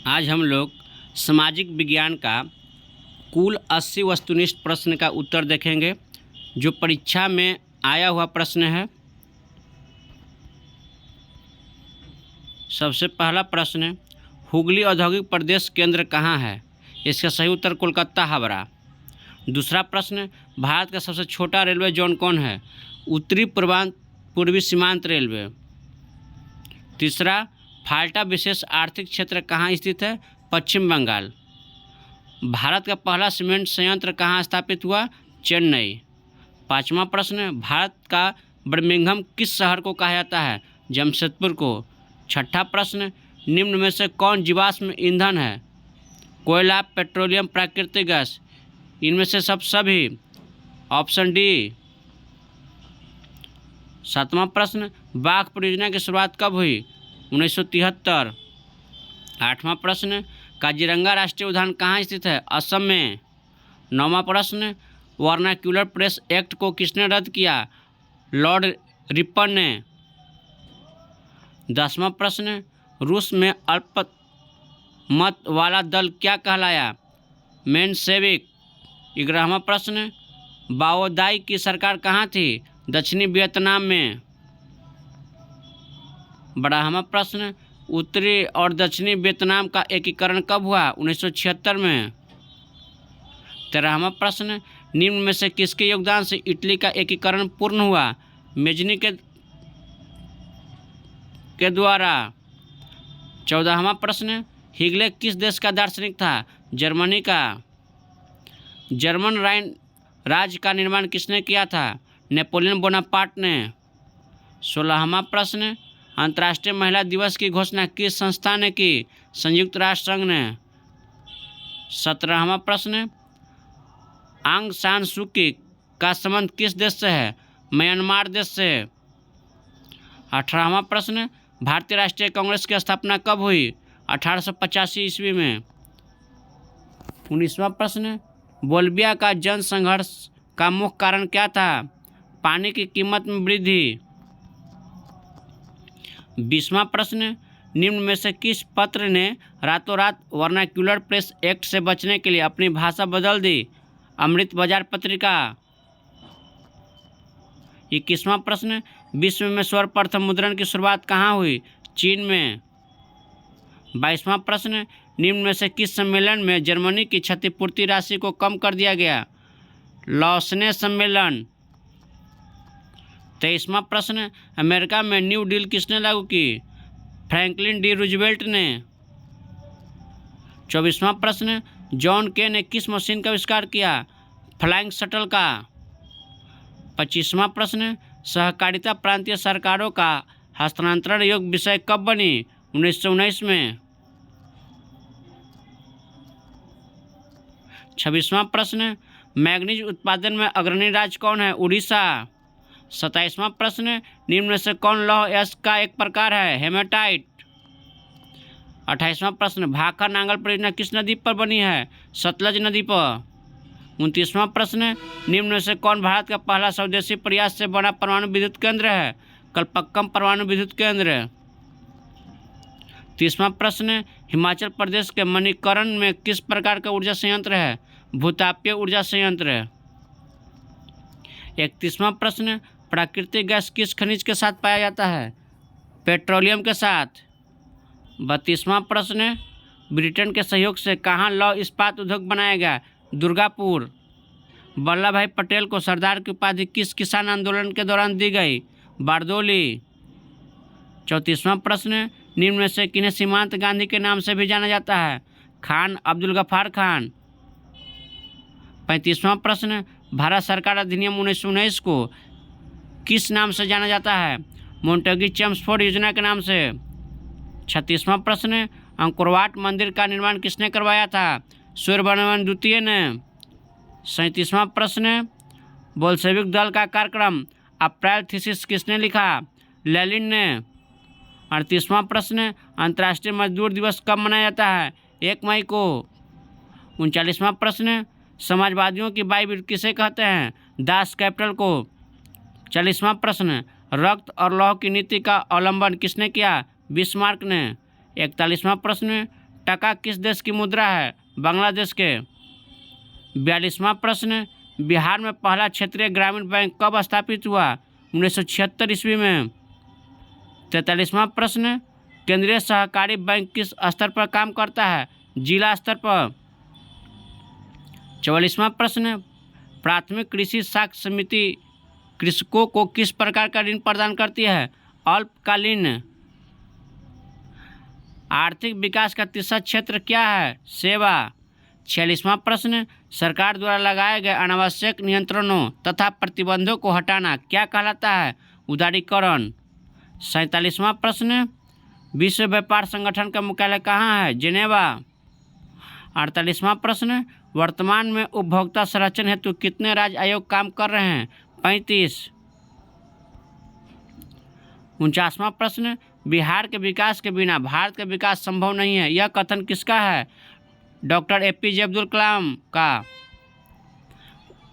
आज हम लोग सामाजिक विज्ञान का कुल 80 वस्तुनिष्ठ प्रश्न का उत्तर देखेंगे जो परीक्षा में आया हुआ प्रश्न है। सबसे पहला प्रश्न है, हुगली औद्योगिक प्रदेश केंद्र कहाँ है? इसका सही उत्तर कोलकाता हावड़ा। दूसरा प्रश्न, भारत का सबसे छोटा रेलवे जोन कौन है? उत्तरी पूर्वी सीमांत रेलवे। तीसरा, फाल्टा विशेष आर्थिक क्षेत्र कहाँ स्थित है? पश्चिम बंगाल। भारत का पहला सीमेंट संयंत्र कहाँ स्थापित हुआ? चेन्नई। पाँचवा प्रश्न, भारत का बर्मिंघम किस शहर को कहा जाता है? जमशेदपुर को। छठा प्रश्न, निम्न में से कौन जीवाश्म ईंधन है? कोयला, पेट्रोलियम, प्राकृतिक गैस। इनमें से सभी। Option D. सातवां प्रश्न, बाघ परियोजना की शुरुआत कब हुई? 1973। आठवां प्रश्न, काजीरंगा राष्ट्रीय उद्यान कहाँ स्थित है? असम में। नौवां प्रश्न, वर्नाक्यूलर प्रेस एक्ट को किसने रद्द किया? लॉर्ड रिपन ने। 10वां प्रश्न, रूस में अल्पमत वाला दल क्या कहलाया? मेनशेविक। 11वां प्रश्न, बाओदाई की सरकार कहाँ थी? दक्षिणी वियतनाम में। 12वां प्रश्न, उत्तरी और दक्षिणी वियतनाम का एकीकरण कब हुआ? 1976 में। 13वां प्रश्न, निम्न में से किसके योगदान से इटली का एकीकरण पूर्ण हुआ? मेजनी के द्वारा। 14वां प्रश्न, हिगले किस देश का दार्शनिक था? जर्मनी का। जर्मन राइन राज्य का निर्माण किसने किया था? नेपोलियन बोनापार्ट ने। 16वां प्रश्न, अंतर्राष्ट्रीय महिला दिवस की घोषणा किस संस्था ने की? संयुक्त राष्ट्र संघ ने। 17वां प्रश्न, आंग सान सू की का संबंध किस देश से है? म्यांमार देश से। 18वां प्रश्न, भारतीय राष्ट्रीय कांग्रेस की स्थापना कब हुई? 1885 ईस्वी में। 19वां प्रश्न, बोल्बिया का जन संघर्ष का मुख्य कारण क्या था? पानी की कीमत में वृद्धि। 20वां प्रश्न, निम्न में से किस पत्र ने रातों रात वर्नाक्यूलर प्रेस एक्ट से बचने के लिए अपनी भाषा बदल दी? अमृत बाजार पत्रिका। 21वां प्रश्न, विश्व में सर्वप्रथम मुद्रण की शुरुआत कहाँ हुई? चीन में। 22वां प्रश्न, निम्न में से किस सम्मेलन में जर्मनी की क्षतिपूर्ति राशि को कम कर दिया गया? लॉसने सम्मेलन। 23वां प्रश्न, अमेरिका में न्यू डील किसने लागू की? फ्रैंकलिन डी रूजवेल्ट ने। 24वां प्रश्न, जॉन के ने किस मशीन का आविष्कार किया? फ्लाइंग शटल का। 25वां प्रश्न, सहकारिता प्रांतीय सरकारों का हस्तांतरण योग्य विषय कब बनी? 1919 में। 26वां प्रश्न, मैग्नीज उत्पादन में अग्रणी राज्य कौन है? उड़ीसा। 27वां प्रश्न, निम्न में से कौन लौह यस्क का एक प्रकार है? हेमेटाइट। 28वां प्रश्न, भाखर नांगल परियोजना किस नदी पर बनी है? सतलज नदी पर। 29वां प्रश्न, निम्न में से कौन भारत का पहला स्वदेशी प्रयास से बना परमाणु विद्युत केंद्र है? कलपक्कम परमाणु विद्युत केंद्र। 30वां प्रश्न, हिमाचल प्रदेश के मणिकर्ण में किस प्रकार का ऊर्जा संयंत्र है? भूतापीय ऊर्जा संयंत्र। 31वां प्रश्न, प्राकृतिक गैस किस खनिज के साथ पाया जाता है? पेट्रोलियम के साथ। 32वां प्रश्न, ब्रिटेन के सहयोग से कहाँ लौह इस्पात उद्योग बनाया गया? दुर्गापुर। वल्लभ भाई पटेल को सरदार की उपाधि किस किसान आंदोलन के दौरान दी गई? बारदोली। 34वां प्रश्न, निम्न में से किन्हें सीमांत गांधी के नाम से भी जाना जाता है? खान अब्दुल गफ्फार खान। 35वां प्रश्न, भारत सरकार अधिनियम 1919 को किस नाम से जाना जाता है? मोंटेगी चेम्सफोर्ड योजना के नाम से। 36वां प्रश्न, अंकोरवाट मंदिर का निर्माण किसने करवाया था? सूर्यवर्मन द्वितीय ने। 37वां प्रश्न, बोल्शेविक दल का कार्यक्रम अप्रैल थीसिस किसने लिखा? लेनिन ने। 38वां प्रश्न, अंतर्राष्ट्रीय मजदूर दिवस कब मनाया जाता है? 1 मई को। 39वां प्रश्न, समाजवादियों की बाइबिल किसे कहते हैं? दास कैपिटल को। 40वां प्रश्न, रक्त और लौह की नीति का अवलंबन किसने किया? बिस्मार्क ने। 41वां प्रश्न, टका किस देश की मुद्रा है? बांग्लादेश के। 42वां प्रश्न, बिहार में पहला क्षेत्रीय ग्रामीण बैंक कब स्थापित हुआ? 1976 ईस्वी में। 43वां प्रश्न, केंद्रीय सहकारी बैंक किस स्तर पर काम करता है? जिला स्तर पर। 44वां प्रश्न, प्राथमिक कृषि साख समिति कृषकों को किस प्रकार का ऋण प्रदान करती है? अल्पकालीन। आर्थिक विकास का तीसरा क्षेत्र क्या है? सेवा। 46वां प्रश्न, सरकार द्वारा लगाए गए अनावश्यक नियंत्रणों तथा प्रतिबंधों को हटाना क्या कहलाता है? उदारीकरण। 47वां प्रश्न, विश्व व्यापार संगठन का मुख्यालय कहाँ है? जेनेवा। 48वां प्रश्न, वर्तमान में उपभोक्ता संरक्षण हेतु कितने राज्य आयोग काम कर रहे हैं? 35। 49वां प्रश्न, बिहार के विकास के बिना भारत का विकास संभव नहीं है, यह कथन किसका है? डॉक्टर APJ अब्दुल कलाम का।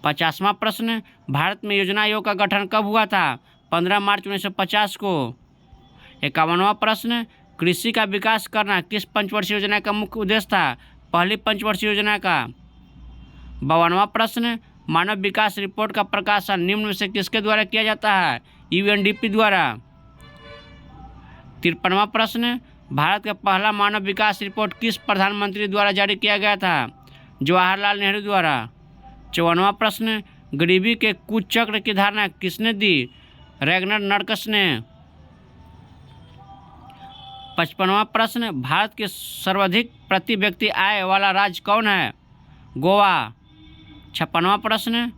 50वां प्रश्न, भारत में योजना आयोग का गठन कब हुआ था? 15 मार्च 1950 को। 51वां प्रश्न, कृषि का विकास करना किस पंचवर्षीय योजना का मुख्य उद्देश्य था? पहली पंचवर्षीय योजना का। 52वां प्रश्न, मानव विकास रिपोर्ट का प्रकाशन निम्न में से किसके द्वारा किया जाता है? UNDP द्वारा। 53वां प्रश्न, भारत का पहला मानव विकास रिपोर्ट किस प्रधानमंत्री द्वारा जारी किया गया था? जवाहरलाल नेहरू द्वारा। 54वां प्रश्न, गरीबी के कुचक्र की धारणा किसने दी? रैगनर नर्कस ने। 55वां प्रश्न, भारत के सर्वाधिक प्रति व्यक्ति आय वाला राज्य कौन है? गोवा। 56वां प्रश्न,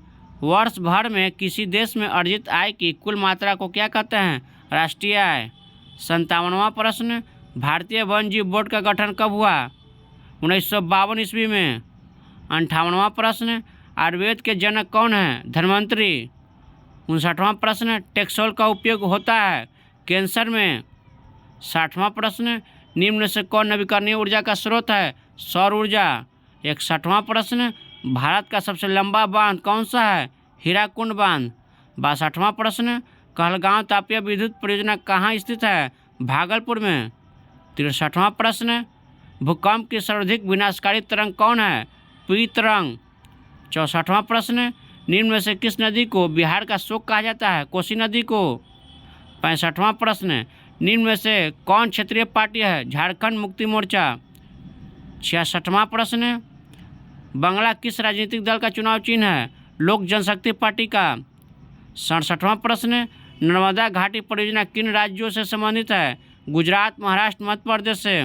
वर्ष भर में किसी देश में अर्जित आय की कुल मात्रा को क्या कहते हैं? राष्ट्रीय आय। 57वां प्रश्न, भारतीय वन जीव बोर्ड का गठन कब हुआ? 1952 ईस्वी में। 58वां प्रश्न, आयुर्वेद के जनक कौन है? धन्वंतरी। 59वां प्रश्न, टेक्सोल का उपयोग होता है कैंसर में। 60वां प्रश्न, निम्न में से कौन नवीकरणीय ऊर्जा का स्रोत है? सौर ऊर्जा। 61वां प्रश्न, भारत का सबसे लंबा बांध कौन सा है? हीराकुंड बांध। 62वां प्रश्न, कहलगांव तापीय विद्युत परियोजना कहाँ स्थित है? भागलपुर में। 63वां प्रश्न, भूकंप की सर्वाधिक विनाशकारी तरंग कौन है? पी तरंग। 64वां प्रश्न, निम्न में से किस नदी को बिहार का शोक कहा जाता है? कोसी नदी को। 65वां प्रश्न, निम्न में से कौन क्षेत्रीय पार्टी है? झारखंड मुक्ति मोर्चा। 66वां प्रश्न, बंगला किस राजनीतिक दल का चुनाव चिन्ह है? लोक जनशक्ति पार्टी का। 67वां प्रश्न, नर्मदा घाटी परियोजना किन राज्यों से संबंधित है? गुजरात, महाराष्ट्र, मध्य प्रदेश से।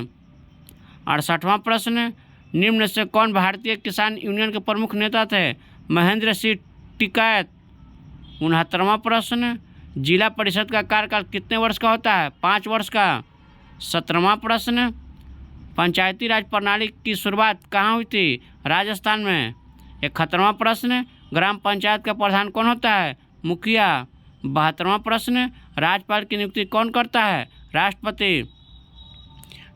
68वां प्रश्न, निम्न से कौन भारतीय किसान यूनियन के प्रमुख नेता थे? महेंद्र सिंह टिकैत। 69वां प्रश्न, जिला परिषद का कार्यकाल कितने वर्ष का होता है? 5 वर्ष का। 17वां प्रश्न, पंचायती राज प्रणाली की शुरुआत कहाँ हुई थी? राजस्थान में। 71वां प्रश्न, ग्राम पंचायत का प्रधान कौन होता है? मुखिया। 72वां प्रश्न, राज्यपाल की नियुक्ति कौन करता है? राष्ट्रपति।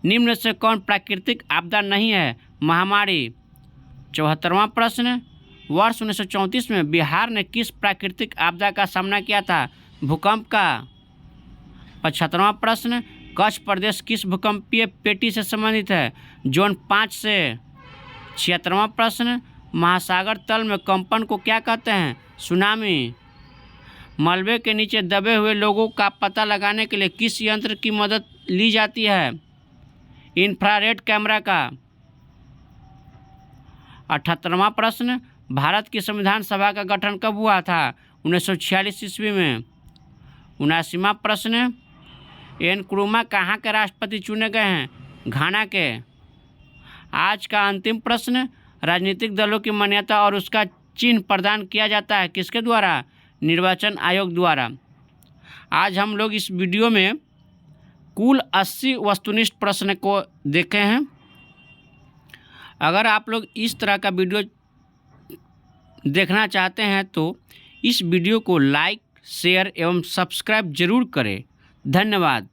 निम्न से कौन प्राकृतिक आपदा नहीं है? महामारी। 74वां प्रश्न, वर्ष 1934 में बिहार ने किस प्राकृतिक आपदा का सामना किया था? भूकंप का। 75वां प्रश्न, कच्छ प्रदेश किस भूकंपीय पेटी से संबंधित है? जोन 5 से। 76वां प्रश्न, महासागर तल में कंपन को क्या कहते हैं? सुनामी। मलबे के नीचे दबे हुए लोगों का पता लगाने के लिए किस यंत्र की मदद ली जाती है? इंफ्रारेड कैमरा का। 78वां प्रश्न, भारत की संविधान सभा का गठन कब हुआ था? 1946 ईस्वी में। 79वां प्रश्न, नक्रुमा कहाँ के राष्ट्रपति चुने गए हैं? घाना के। आज का अंतिम प्रश्न, राजनीतिक दलों की मान्यता और उसका चिन्ह प्रदान किया जाता है किसके द्वारा? निर्वाचन आयोग द्वारा। आज हम लोग इस वीडियो में कुल 80 वस्तुनिष्ठ प्रश्न को देखे हैं। अगर आप लोग इस तरह का वीडियो देखना चाहते हैं तो इस वीडियो को लाइक, शेयर एवं सब्सक्राइब जरूर करें। धन्यवाद।